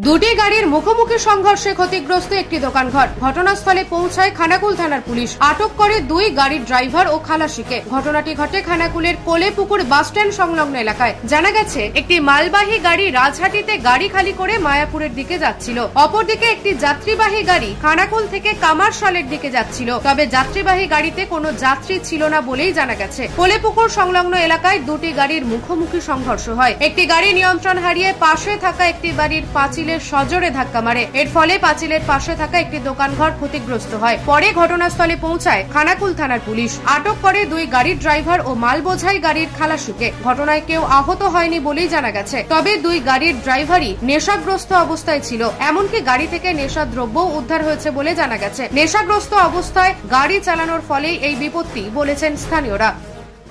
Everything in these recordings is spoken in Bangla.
দুটি গাড়ির মুখোমুখি সংঘর্ষে ক্ষতিগ্রস্ত একটি দোকানঘর। ঘটনাস্থলে পৌঁছায় খানাকুল থানার পুলিশ। আটক করে দুই গাড়ির ড্রাইভার ও খালাসিকে। ঘটনাটি ঘটে খানাকুলের কোলেপুকুর বাসস্ট্যান্ড সংলগ্ন এলাকায়। জানা গেছে, একটি মালবাহী গাড়ি রাজহাটিতে গাড়ি খালি করে মায়াপুরের দিকে যাচ্ছিল। অপরদিকে একটি যাত্রীবাহী গাড়ি খানাকুল থেকে কামারশালের দিকে যাচ্ছিল। তবে যাত্রীবাহী গাড়িতে কোনো যাত্রী ছিল না বলেই জানা গেছে। কোলেপুকুর সংলগ্ন এলাকায় দুটি গাড়ির মুখোমুখি সংঘর্ষ হয়। একটি গাড়ি নিয়ন্ত্রণ হারিয়ে পাশে থাকা একটি বাড়ির পাঁচিলের সজোরে ধাক্কা মারে। এর ফলে পাঁচিলের পাশে থাকা একটি দোকানঘর ক্ষতিগ্রস্ত হয়। পরে ঘটনাস্থলে পৌঁছায় খানাকুল থানার পুলিশ। আটক করে দুই গাড়ির ড্রাইভার ও মাল বোঝাই গাড়ির খালাসিকে। ঘটনায় কেউ আহত হয়নি বলেই জানা গেছে। তবে দুই গাড়ির ড্রাইভারই নেশাগ্রস্ত অবস্থায় ছিল। এমনকি গাড়ি থেকে নেশাদ্রব্য উদ্ধার হয়েছে বলে জানা গেছে। নেশাগ্রস্ত অবস্থায় গাড়ি চালানোর ফলেই এই বিপত্তি বলেছেন স্থানীয়রা।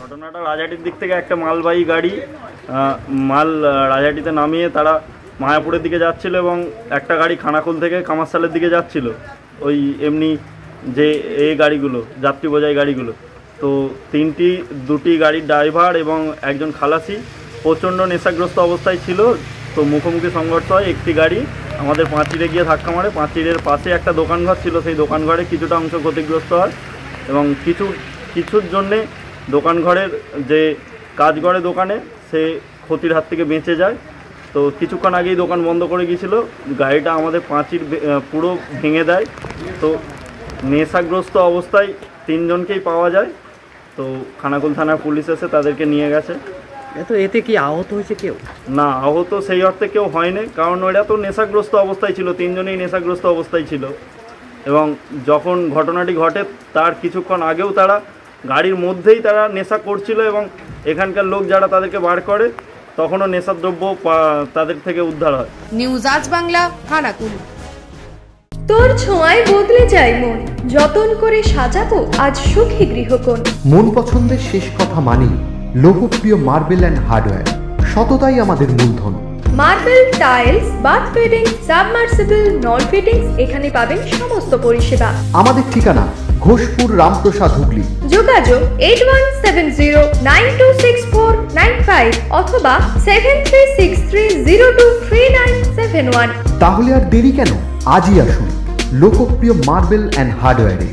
ঘটনাটা রাজহাটির দিক থেকে একটা মালবাহী গাড়ি মাল রাজহাটিতে নামিয়ে তারা মায়াপুরের দিকে যাচ্ছিল এবং একটা গাড়ি খানাকুল থেকে কামারশালের দিকে যাচ্ছিল। ওই এমনি যে এই গাড়িগুলো যাত্রী বোঝাই গাড়িগুলো, তো দুটি গাড়ির ড্রাইভার এবং একজন খালাসি প্রচণ্ড নেশাগ্রস্ত অবস্থায় ছিল। তো মুখোমুখি সংঘর্ষ হয়। একটি গাড়ি আমাদের পাঁচিলে গিয়ে ধাক্কা মারে। পাঁচিলের পাশে একটা দোকানঘর ছিল, সেই দোকানঘরে কিছুটা অংশ ক্ষতিগ্রস্ত হয় এবং কিছুর জন্যে দোকানঘরের যে কাজ করে দোকানে, সে ক্ষতির হাত থেকে বেঁচে যায়। তো কিছুক্ষণ আগেই দোকান বন্ধ করে গিয়েছিল, গাড়িটা আমাদের পাঁচিল পুরো ভেঙে দেয়। তো নেশাগ্রস্ত অবস্থায় তিনজনকেই পাওয়া যায়। তো খানাকুল থানার পুলিশ এসে তাদেরকে নিয়ে গেছে। তো এতে কি আহত হয়েছে কেউ? না, আহত সেই অর্থে কেউ হয়নি, কারণ ওরা তো নেশাগ্রস্ত অবস্থায় ছিল, তিনজনেই নেশাগ্রস্ত অবস্থায় ছিল। এবং যখন ঘটনাটি ঘটে তার কিছুক্ষণ আগেও তারা গাড়ির মধ্যেই তারা নেশা করছিল এবং এখানকার লোক যারা তাদেরকে বার করে তখনও নেশাদ্রব্য তাদের থেকে উদ্ধার হয়। নিউজ আজ বাংলা, খানাকুল। তোর ছোঁয়ায় বদলে যায় মন, যতন করে সাজাবো আজ সুখী গৃহকোণ। মন পছন্দের শেষ কথা মানি লোকপ্রিয় মার্বেল অ্যান্ড হার্ডওয়্যার, সততাই আমাদের মূলধন। Marble, tiles, bath fitting, submersible, নল ফিটিংস, এখানে পাবেন সমস্ত পরিষেবা। আমাদের ঠিকানা ঘোষপুর, রামপ্রসাদ, হুগলি। যোগাযোগ 8170926495 অথবা 7363023971। তাহলে আর দেরি কেন, আজই আসুন লোকপ্রিয় মার্বেল অ্যান্ড হার্ডওয়্যারে।